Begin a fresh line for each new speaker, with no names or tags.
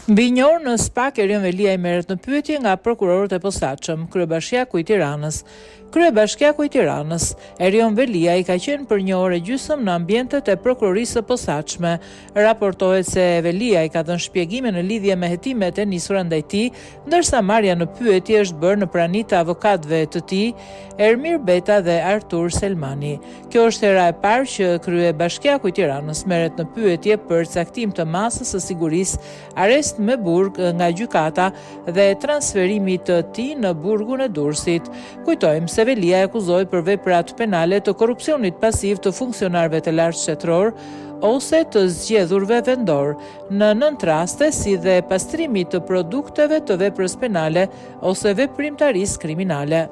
Mbi një orë në SPAK, Erion Velia i merret në pyetje nga prokurorët e posaçëm. Kryebashkiaku i Tiranës. Kryebashkiaku i Tiranës, Erion Velia, i ka qenë për një orë e gjysmë në ambientet e prokurorisë së posaçme. Raportohet se Velia i ka dhënë shpjegime në lidhje me hetimet e nisura ndaj tij, ndërsa marrja në pyetje është bërë në prani të avokatëve të tij, Ermir Beta dhe Artur Selmani. Kjo është hera e parë që Kryebashkiaku i Tiranës merret në pyetje për caktim të masës së sigurisë, arrest me burg nga gjykata dhe transferimi të tij në burgun e Durrësit. Kujtojmë se Velia e akuzohet për veprat penale të korrupsionit pasiv të funksionarëve të lartë shtetëror ose të zgjedhurve vendor, në 9 raste, si dhe pastrimit të produkteve të veprës penale ose veprimtarisë kriminale.